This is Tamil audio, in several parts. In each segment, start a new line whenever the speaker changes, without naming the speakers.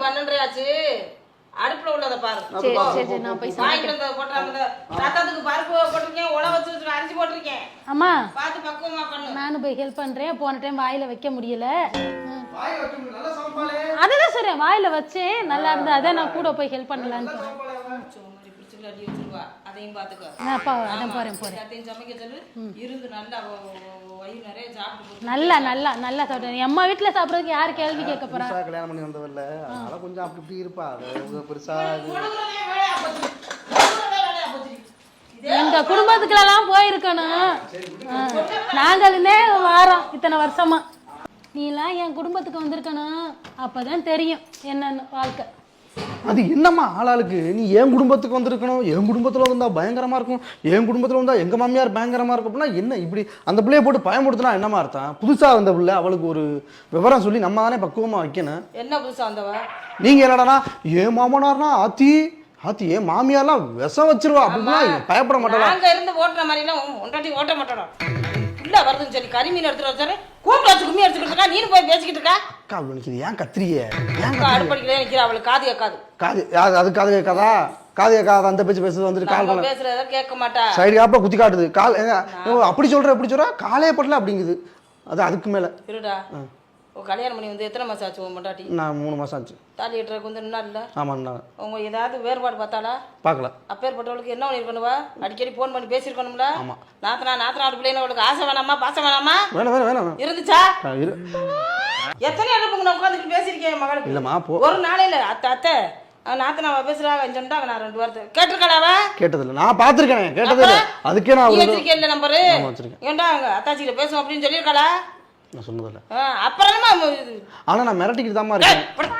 12:30 ஆச்சு. அடுப்புல உள்ளத பாரு.
சரி நான் போய்
வாங்கிட்டு போட்றாங்க. ரத்தத்துக்கு பருப்பு போட்டுருக்கேன், உள வச்சு அரிசி போட்டுருக்கேன்.
அம்மா
பாத்து பக்குவமா பண்ணு.
நானும் போய் ஹெல்ப் பண்றேன். போன டைம் வாயில வைக்க முடியல.
வாயில வைக்க முடியல. நல்லா சமைப்பாளே.
அதுதான் சரி வாயில வச்சேன் நல்லா இருந்தா அதான் நான் கூட போய் ஹெல்ப் பண்ணலாம்னு
சோமரி பிடிச்சு அடி வச்சிருவா. அதையும் பாத்துக்கோ.
நான் போறேன்.
எல்லாத்தையும் சமைக்க சொல்லு. இருந்து நல்லா வயிறு நிறைய சாப்பிட்டு
நல்லா சாப்பிட்டேன். என் அம்மா வீட்டுல சாப்பிடறதுக்கு யாரு கேள்வி கேட்க போறா?
கல்யாணம் பண்ணி வந்தவல்ல அதனால கொஞ்சம் அப்படி இப்படி இருப்பா. அது பெருசா
எங்க குடும்பத்துக்குலாம் போயிருக்கணும். நாங்களுமே வாரோம் இத்தனை வருஷமா. நீலாம் என் குடும்பத்துக்கு வந்திருக்கணும். அப்பதான் தெரியும் என்னன்னு வாழ்க்கை.
அது என்னம்மா ஆளாளுக்கு நீ என் குடும்பத்துக்கு வந்திருக்கணும், என் குடும்பத்தில் வந்தா பயங்கரமா இருக்கும், என் குடும்பத்தில் வந்தா எங்க மாமியார் பயங்கரமா இருக்கும் அப்படின்னா என்ன இப்படி அந்த பிள்ளைய போட்டு பயன்படுத்தினா என்னமா அர்த்தம்? புதுசா வந்த பிள்ளை அவளுக்கு ஒரு விவரம் சொல்லி நம்ம தானே பக்குவமா வைக்கணும்.
என்ன புதுசா வந்தவ?
நீங்க என்னடானா என் மாமனார்னா ஆத்தி ஏன் மாமியார்லாம் விஷம் வச்சிருவா அப்படின்னா பயப்பட மாட்டா?
நாங்க இருந்து ஓட்டுற மாதிரி எல்லாம் ஒன்றாட்டி ஓட்ட மாட்டோம். இல்ல வருதுன்னு சொல்லி கறிமீன் எடுத்துட்டு வச்சாரு கூண்டு வச்சு கும்மி எடுத்துக்கிட்டு இருக்கா. நீனு போய் பேசிக்கிட்டு இருக்கா.
அக்கா அவளுக்கு ஏன் கத்திரிய?
அடுப்படிக்கல நிக்கிற அவளுக்கு காது கேட்காது.
அது காது கேட்காதா? காது கேட்காத அந்த பேச்சு பேசுறது வந்துட்டு கால்
பேசுறத கேட்க மாட்டா.
சைடு காப்பா குத்தி காட்டுது. கால் அப்படி சொல்ற இப்படி சொல்ற காலே படல அப்படிங்குது. அது அதுக்கு மேல
இருடா. கல்யாணம் பண்ணி வந்து எத்தனை மாசம் ஆச்சு உன் பொண்டாட்டி?
நான் 3 மாசம் ஆச்சு.
தாலி கட்டுறதுக்கு வந்து என்ன இல்ல?
ஆமாண்ணா.
உங்க ஏதாவது வேறுபாடு பார்த்தாளா?
பார்க்கல.
அப்பேற்பட்டவளுக்கு என்ன பண்ணிருக்கணுவா? அடிக்கடி போன் பண்ணி பேசிருக்கணும்ல. நாத்தனார் பிள்ளைங்க அவளுக்கு ஆசை வேணாமா பாசம் வேணாமா?
வேணாம்
இருந்துச்சா? எத்தனை இடப்புக்கு நான் உட்காந்துட்டு பேசிருக்கேன் மகளுக்கு.
இல்லம்மா
ஒரு நாளையில அத்தை நாத்தனாவா பேசுறாங்க சொல்லிட்டாங்க. நான் 2 வாரத்தை கேட்டிருக்காளாவா?
கேட்டதில்ல. நான் பாத்துருக்கேன் கேட்டதில்ல. அதுக்கே நான்
வச்சிருக்கேன் இல்ல நம்பரு ஏன்டா அத்தாச்சிக்கிட்ட பேசுவோம் அப்படின்னு சொல்லியிருக்காளா?
நான் சொன்னதில்ல.
அப்புறம்
ஆனா நான் மிரட்டிக்கிட்டு தான் இருக்கேன்.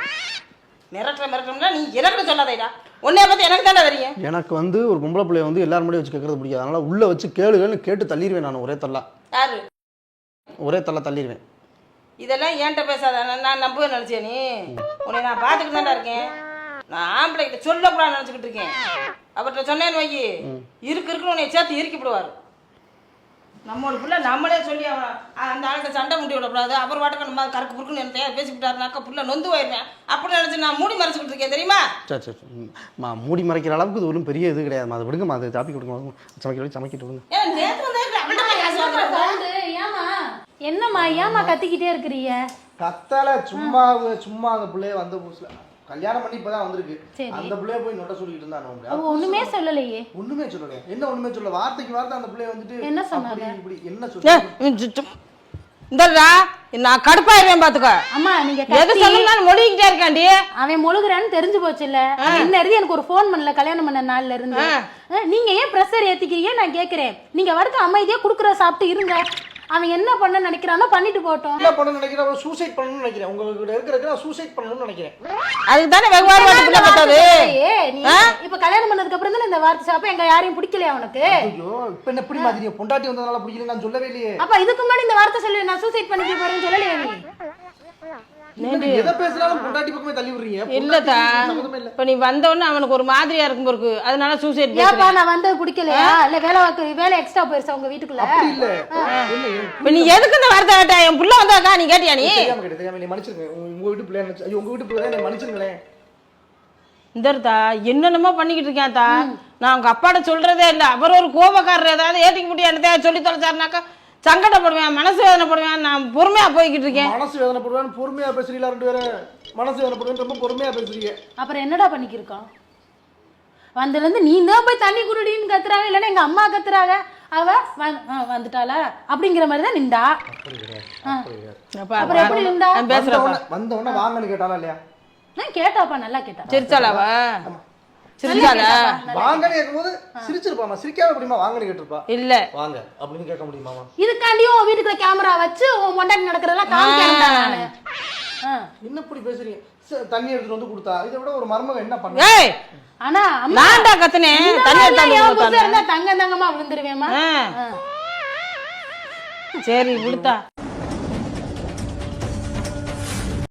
மிரட்டம்னா நீ எனக்கு சொல்லாதேடா. உன்னைய பத்தி எனக்கு தானே தெரியும்.
எனக்கு வந்து ஒரு பொம்பளை பிள்ளைய வந்து எல்லாரும் முன்னாடி வச்சு கேட்கறது பிடிக்காது. அதனால உள்ள வச்சு கேளுன்னு கேட்டு தள்ளிடுவேன். நான் ஒரே தள்ளா.
யாரு?
ஒரே தள்ளா தள்ளிடுவேன்.
இதெல்லாம் ஏன்ட்ட பேசாத. நான் நம்புவே நினைச்சேன். நீ உன்னை நான் பார்த்துக்கிட்டு தானே இருக்கேன். நான் ஆம்பளை கிட்ட சொல்லக்கூடாது நினைச்சுக்கிட்டு இருக்கேன். அவர்கிட்ட சொன்னேன்னு வை இருக்குன்னு உன்னை சேர்த்து இறுக்கிவிடுவாரு. நம்மளோட பிள்ளை நம்மளே சொல்லி அந்த ஆள்கிட்ட சண்டை முட்டி விடக்கூடாது. அப்புறம் வாட்டுக்கு நம்ம கறக்கு புருக்குன்னு என்ன பேசிக்கிட்டாருனாக்கா பிள்ளை நொந்து போயிருவேன் அப்படி நினைச்சு நான் மூடி மறைச்சிக்கிட்டு இருக்கேன் தெரியுமா?
சரி மூடி மறைக்கிற அளவுக்கு இது ஒன்றும் பெரிய இது கிடையாது. அது விடுங்கம்மா. அது டாபிக் கொடுங்க. சமைக்கிட்டு விடுங்க.
ஏமா என்னம்மா ஏமா கத்திக்கிட்டே இருக்கிறீங்க?
கத்தல சும்மா அந்த பிள்ளைய வந்த புதுசுல கல்யாணம் பண்ணி இப்பதான் வந்திருக்கு. அந்த பிள்ளைய போய் நொட்ட சொல்லிட்டு இருந்தா
ஒண்ணுமே சொல்லலையே.
ஒண்ணுமே சொல்லல. என்ன ஒண்ணுமே சொல்ல? வார்த்தைக்கு வார்த்தை அந்த பிள்ளைய வந்துட்டு
என்ன சொன்னாங்க?
இப்படி என்ன சொல்ல?
இந்தடா நான் கடுப்பாயிருவேன் பாத்துக்க.
அம்மா நீங்க
எது சொன்னாலும் மொழிகிட்டே இருக்காண்டி.
அவன் மொழுகுறான்னு தெரிஞ்சு போச்சு இல்ல. என்ன இருந்து எனக்கு ஒரு போன் பண்ணல கல்யாணம் பண்ண நாள்ல இருந்து. நீங்க ஏன் பிரஷர் ஏத்திக்கிறீங்க நான் கேக்குறேன். நீங்க வடக்கு அமைதியா குடுக்குற சாப்பிட்டு இருங்க. அவன் என்ன பண்ண நினைக்கிறானோ பண்ணிட்டு போட்டோம்.
என்ன பண்ண நினைக்கிறேன்? அவன் சூசைட் பண்ணணும்னு நினைக்கிறேன். உங்களுக்கு இருக்கிறதுக்கு சூசைட் பண்ணணும்னு நினைக்கிறேன்.
அதுக்கு தானே வெகுவாரி வார்த்தை பார்த்தது.
நீ இப்ப கல்யாணம் பண்ணதுக்கு அப்புறம் தான் இந்த வார்த்தை சாப்ப எங்க யாரையும் பிடிக்கலையா அவனுக்கு?
ஐயோ இப்ப என்ன இப்படி மாதிரி பொண்டாட்டி வந்ததனால பிடிக்கல நான் சொல்லவே இல்லையே.
அப்ப இதுக்கு முன்னாடி இந்த வார்த்தை சொல்லி நான் சூசைட் பண்ணிக்க போறேன்னு சொல்லலையே நீ?
எதை பேசினாலும் பொண்டாட்டி பக்கமே தள்ளி விடுறீங்க.
இல்லதா இப்ப நீ வந்தோன்னு அவனுக்கு ஒரு மாதிரியா இருக்கும் போருக்கு அதனால சூசைட்.
ஏப்பா நான் வந்தது பிடிக்கலையா இல்ல வேலை எக்ஸ்ட்ரா போயிருச்சா உங்க வீட்டுக்குள்ள?
இல்ல
இப்ப நீ எதுக்கு இந்த வார்த்தை கேட்ட? என் புள்ள வந்தாக்கா நீ கேட்டியா? நீ
தெரியாம நீ மன்னிச்சிருங்க. உங்க வீட்டு பிள்ளை நினைச்சு ஐயோ உங்க வீட்டு பிள்ளை என்ன மன்னிச்சிருங்களேன்.
இந்தா என்னென்னமோ பண்ணிக்கிட்டு இருக்கேன் தா. நான் உங்க அப்பாட்ட சொல்றதே இல்லை. அவர் ஒரு கோபக்காரர் ஏதாவது ஏத்திக்க முடியும் என்னத்தையா சொல்லி தொலைச்சாருனாக்கா சங்கடப்படுவேன் மனசு வேதனைப்படுவேன். நான் பொறுமையா போய்கிட்டு இருக்கேன்.
மனசு வேதனைப்படுவேன் பொறுமையா பேசுறீங்களா? 2 பேரும் மனசு வேதனைப்படுவேன் ரொம்ப பொறுமையா பேசுறீங்க.
அப்புறம் என்னடா பண்ணிக்கிருக்கான்? வந்ததுல இருந்து நீ தான் போய் தண்ணி குடின்னு கத்துறாங்க இல்லன்னா எங்க அம்மா கத்துறாங்க. அவ வந்துட்டாளா அப்படிங்கிற மாதிரி தான் நின்றா. அப்புறம் எப்படி நின்றா?
வந்த உடனே வாங்கன்னு கேட்டாளா இல்லையா?
நான் கேட்டாப்பா நல்லா கேட்டா.
சிரிச்சாளாவா?
வாங்கன்னு கேட்கும்போது சிரிச்சிருப்பாமா. சிரிக்காம எப்படிமா வாங்கன்னு கேட்டிருப்பா?
இல்ல
வாங்க அப்படின்னு கேட்க முடியுமாமா?
இதுக்காண்டியும் உன் வீட்டுக்குள்ள கேமரா வச்சு உன் பொண்டாட்டி நடக்கிறதெல்லாம் காமிக்கிறேன் நானு.
என்ன இப்படி பேசுறீங்க? தண்ணி எடுத்துட்டு வந்து கொடுத்தா இதை விட ஒரு மருமகன் என்ன பண்ண?
ஆனா
நான்டா கத்துனேன் தண்ணி எடுத்து
தங்க தங்கமா விழுந்துருவேமா.
சரி விழுத்தா